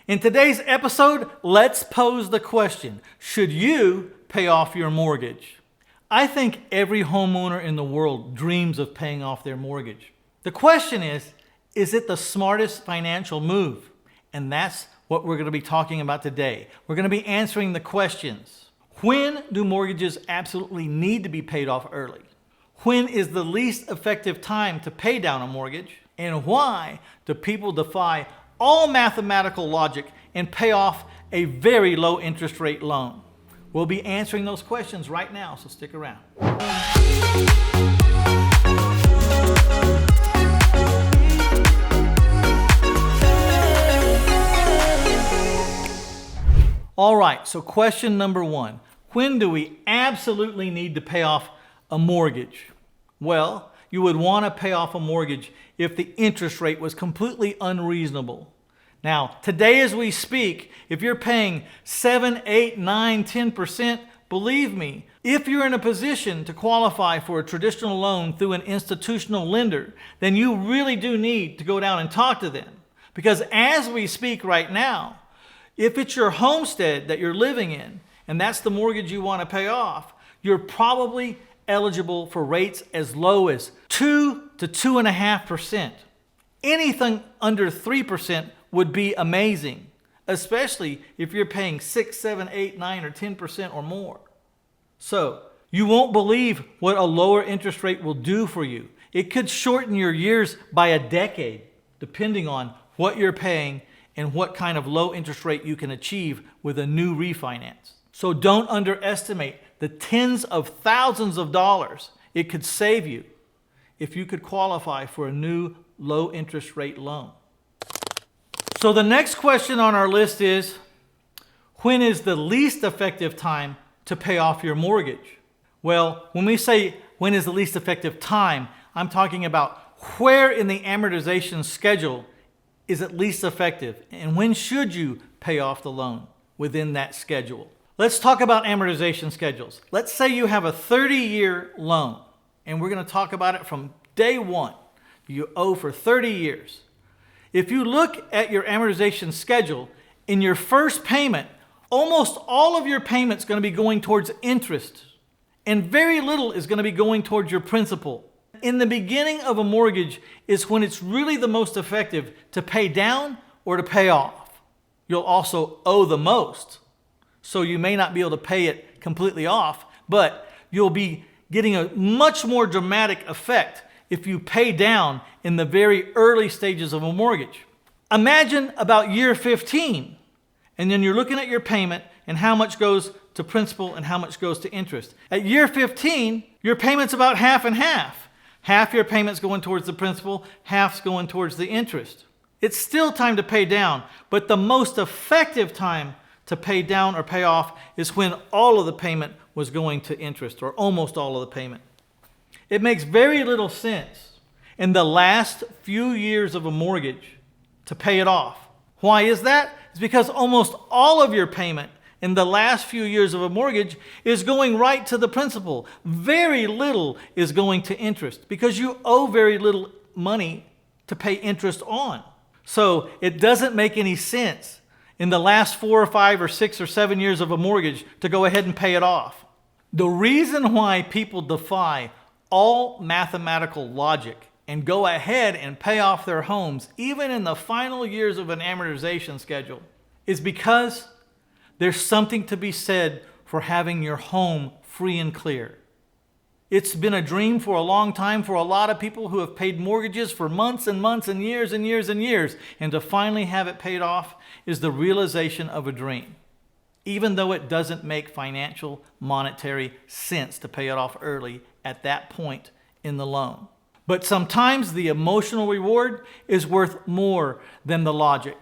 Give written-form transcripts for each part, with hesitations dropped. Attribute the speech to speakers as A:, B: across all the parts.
A: In today's episode, let's pose the question, should you pay off your mortgage? I think every homeowner in the world dreams of paying off their mortgage. The question is it the smartest financial move? And that's what we're going to be talking about today. We're going to be answering the questions. When do mortgages absolutely need to be paid off early? When is the least effective time to pay down a mortgage? And why do people defy all mathematical logic and pay off a very low interest rate loan? We'll be answering those questions right now, so stick around. All right, so question number one. When do we absolutely need to pay off a mortgage? Well, you would want to pay off a mortgage if the interest rate was completely unreasonable. Now, today as we speak, if you're paying 7, 8, 9, 10%, believe me, if you're in a position to qualify for a traditional loan through an institutional lender, then you really do need to go down and talk to them. Because as we speak right now, if it's your homestead that you're living in, and that's the mortgage you want to pay off, you're probably eligible for rates as low as 2 to 2.5%. Anything under 3% would be amazing, especially if you're paying 6, 7, 8, 9, or 10% or more. So you won't believe what a lower interest rate will do for you. It could shorten your years by a decade, depending on what you're paying and what kind of low interest rate you can achieve with a new refinance. So don't underestimate the tens of thousands of dollars it could save you if you could qualify for a new low interest rate loan. So the next question on our list is, when is the least effective time to pay off your mortgage? Well, when we say when is the least effective time, I'm talking about where in the amortization schedule is it least effective, and when should you pay off the loan within that schedule. Let's talk about amortization schedules. Let's say you have a 30-year loan, and we're going to talk about it from day one. You owe for 30 years. If you look at your amortization schedule, in your first payment, almost all of your payment's going to be going towards interest, and very little is going to be going towards your principal. In the beginning of a mortgage is when it's really the most effective to pay down or to pay off. You'll also owe the most, so you may not be able to pay it completely off, but you'll be getting a much more dramatic effect if you pay down in the very early stages of a mortgage. Imagine about year 15, and then you're looking at your payment and how much goes to principal and how much goes to interest. At year 15, your payment's about half and half. Half your payment's going towards the principal, half's going towards the interest. It's still time to pay down, but the most effective time to pay down or pay off is when all of the payment was going to interest, or almost all of the payment. It makes very little sense in the last few years of a mortgage to pay it off. Why is that? It's because almost all of your payment in the last few years of a mortgage is going right to the principal. Very little is going to interest because you owe very little money to pay interest on. So it doesn't make any sense in the last 4 or 5 or 6 or 7 years of a mortgage to go ahead and pay it off. The reason why people defy all mathematical logic and go ahead and pay off their homes, even in the final years of an amortization schedule, is because there's something to be said for having your home free and clear. It's been a dream for a long time for a lot of people who have paid mortgages for months and months and years and years and years, and to finally have it paid off is the realization of a dream, even though it doesn't make financial, monetary sense to pay it off early at that point in the loan. But sometimes the emotional reward is worth more than the logic,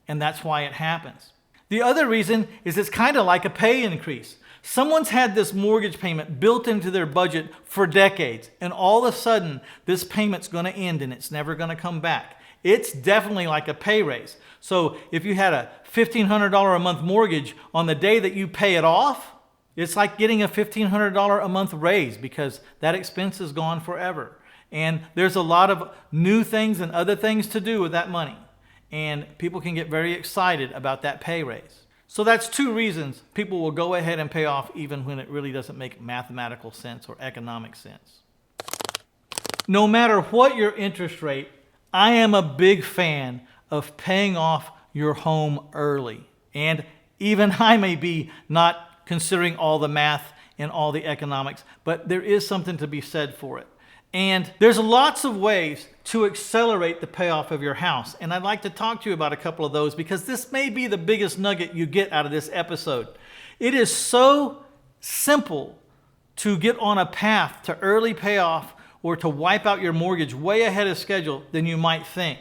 A: and that's why it happens. The other reason is it's kind of like a pay increase. Someone's had this mortgage payment built into their budget for decades, and all of a sudden, this payment's going to end and it's never going to come back. It's definitely like a pay raise. So if you had a $1,500 a month mortgage, on the day that you pay it off, it's like getting a $1,500 a month raise because that expense is gone forever. And there's a lot of new things and other things to do with that money. and people can get very excited about that pay raise. So that's two reasons people will go ahead and pay off even when it really doesn't make mathematical sense or economic sense. No matter what your interest rate, I am a big fan of paying off your home early. And even I may be not considering all the math and all the economics, but there is something to be said for it. And there's lots of ways to accelerate the payoff of your house. And I'd like to talk to you about a couple of those because this may be the biggest nugget you get out of this episode. It is so simple to get on a path to early payoff or to wipe out your mortgage way ahead of schedule than you might think.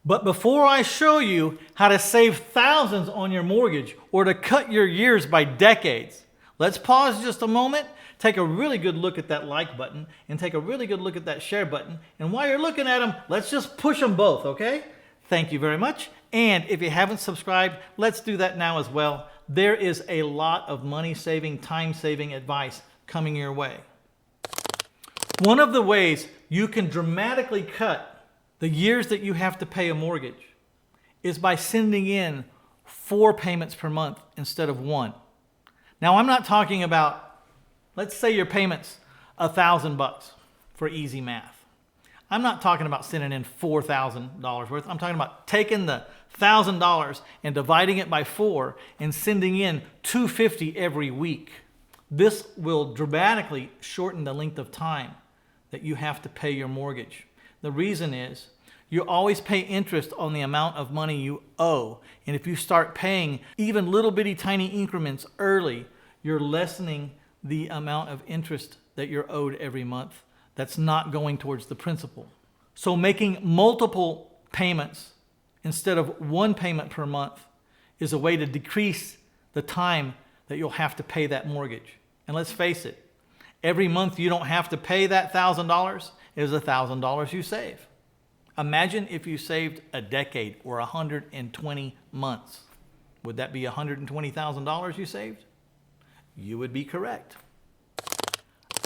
A: But before I show you how to save thousands on your mortgage or to cut your years by decades, let's pause just a moment, take a really good look at that like button, and take a really good look at that share button. And while you're looking at them, let's just push them both, okay? Thank you very much. And if you haven't subscribed, let's do that now as well. There is a lot of money-saving, time-saving advice coming your way. One of the ways you can dramatically cut the years that you have to pay a mortgage is by sending in 4 payments per month instead of 1. Now, I'm not talking about, let's say your payment's $1,000 for easy math. I'm not talking about sending in $4,000 worth. I'm talking about taking the $1,000 and dividing it by 4 and sending in $250 every week. This will dramatically shorten the length of time that you have to pay your mortgage. The reason is you always pay interest on the amount of money you owe. And if you start paying even little bitty tiny increments early, you're lessening the amount of interest that you're owed every month that's not going towards the principal. So making multiple payments instead of 1 payment per month is a way to decrease the time that you'll have to pay that mortgage. And let's face it, every month you don't have to pay that $1,000 is $1,000 you save. Imagine if you saved a decade or 120 months. Would that be $120,000 you saved? You would be correct.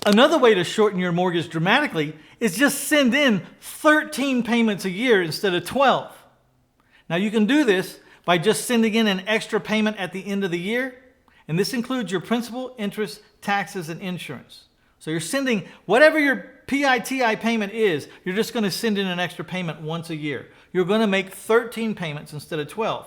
A: Another way to shorten your mortgage dramatically is just send in 13 payments a year instead of 12. Now you can do this by just sending in an extra payment at the end of the year, and this includes your principal, interest, taxes, and insurance. So you're sending whatever your PITI payment is, you're just going to send in an extra payment once a year. You're going to make 13 payments instead of 12.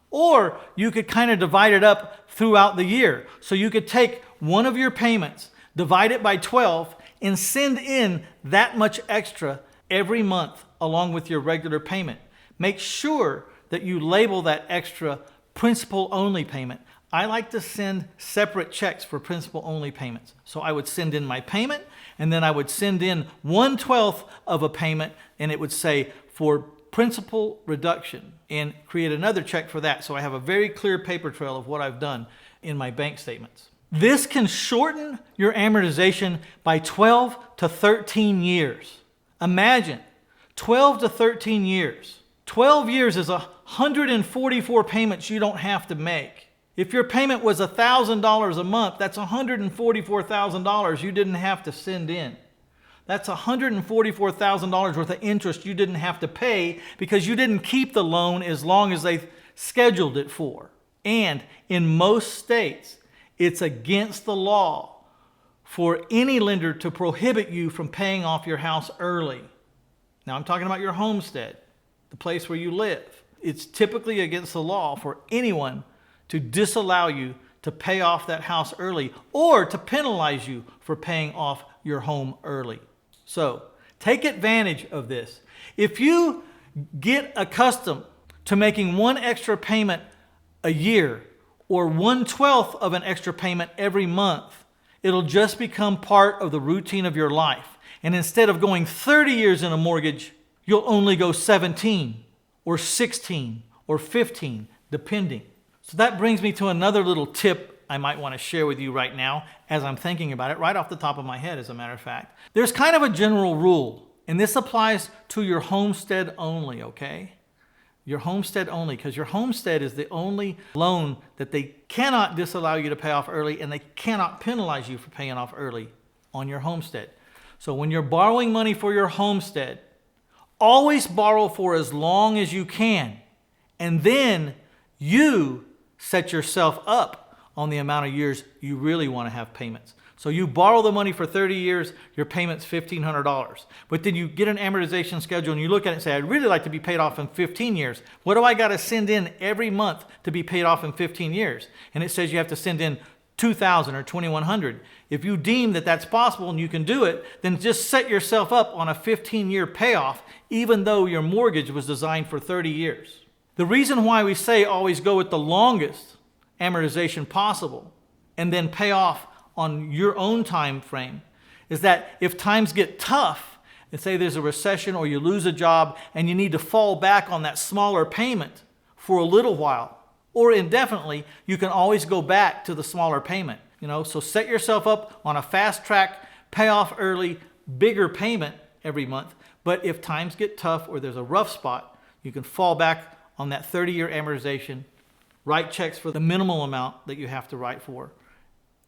A: Or you could kind of divide it up throughout the year. So you could take one of your payments, divide it by 12, and send in that much extra every month along with your regular payment. Make sure that you label that extra principal-only payment. I like to send separate checks for principal-only payments. So I would send in my payment, and then I would send in 1/12 of a payment, and it would say for principal reduction, and create another check for that. So I have a very clear paper trail of what I've done in my bank statements. This can shorten your amortization by 12 to 13 years. Imagine 12 to 13 years. 12 years is 144 payments you don't have to make. If your payment was $1,000 a month, that's $144,000 you didn't have to send in. That's $144,000 worth of interest you didn't have to pay because you didn't keep the loan as long as they scheduled it for. And in most states, it's against the law for any lender to prohibit you from paying off your house early. Now I'm talking about your homestead, the place where you live. It's typically against the law for anyone to disallow you to pay off that house early or to penalize you for paying off your home early. So take advantage of this. If you get accustomed to making 1 extra payment a year or 1/12 of an extra payment every month, it'll just become part of the routine of your life. And instead of going 30 years in a mortgage, you'll only go 17 or 16 or 15, depending. So that brings me to another little tip I might want to share with you right now as I'm thinking about it, right off the top of my head, as a matter of fact. There's kind of a general rule, and this applies to your homestead only, okay? Your homestead only, because your homestead is the only loan that they cannot disallow you to pay off early, and they cannot penalize you for paying off early on your homestead. So when you're borrowing money for your homestead, always borrow for as long as you can. And then you set yourself up on the amount of years you really want to have payments. So you borrow the money for 30 years, your payment's $1,500. But then you get an amortization schedule and you look at it and say, I'd really like to be paid off in 15 years. What do I got to send in every month to be paid off in 15 years? And it says you have to send in $2,000 or $2,100. If you deem that that's possible and you can do it, then just set yourself up on a 15-year payoff, even though your mortgage was designed for 30 years. The reason why we say always go with the longest amortization possible and then pay off on your own time frame is that if times get tough, and say there's a recession or you lose a job and you need to fall back on that smaller payment for a little while or indefinitely, you can always go back to the smaller payment. So set yourself up on a fast track, pay off early, bigger payment every month. But if times get tough or there's a rough spot, you can fall back on that 30-year amortization, write checks for the minimal amount that you have to write for.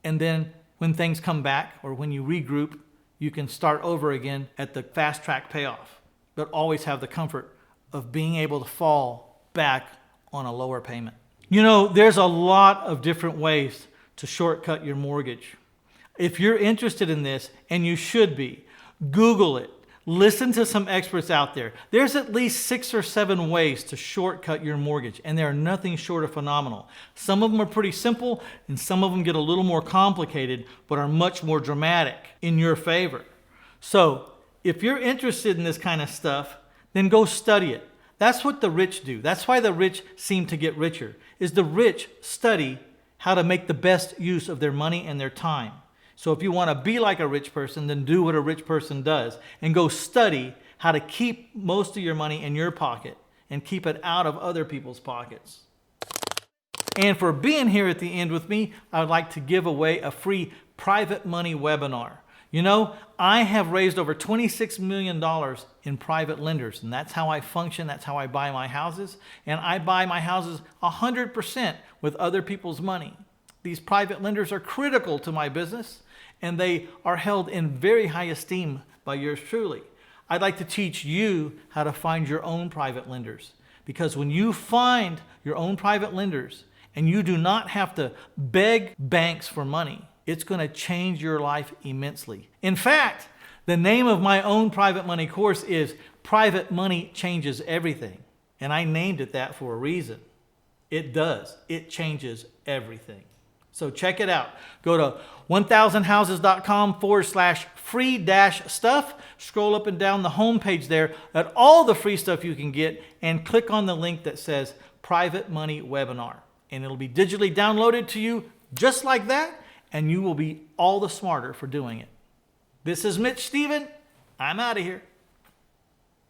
A: And then when things come back or when you regroup, you can start over again at the fast track payoff, but always have the comfort of being able to fall back on a lower payment. There's a lot of different ways to shortcut your mortgage. If you're interested in this, and you should be, Google it. Listen to some experts out there. There's at least 6 or 7 ways to shortcut your mortgage, and they are nothing short of phenomenal. Some of them are pretty simple, and some of them get a little more complicated, but are much more dramatic in your favor. So, if you're interested in this kind of stuff, then go study it. That's what the rich do. That's why the rich seem to get richer, is the rich study how to make the best use of their money and their time. So if you want to be like a rich person, then do what a rich person does and go study how to keep most of your money in your pocket and keep it out of other people's pockets. And for being here at the end with me, I would like to give away a free private money webinar. I have raised over $26 million in private lenders, and that's how I function. That's how I buy my houses. And I buy my houses 100% with other people's money. These private lenders are critical to my business, and they are held in very high esteem by yours truly. I'd like to teach you how to find your own private lenders, because when you find your own private lenders and you do not have to beg banks for money, it's going to change your life immensely. In fact, the name of my own private money course is Private Money Changes Everything, and I named it that for a reason. It does. It changes everything. So check it out. Go to 1000houses.com/free-stuff. Scroll up and down the homepage there at all the free stuff you can get and click on the link that says Private Money Webinar. And it'll be digitally downloaded to you just like that, and you will be all the smarter for doing it. This is Mitch Stephen. I'm out of here.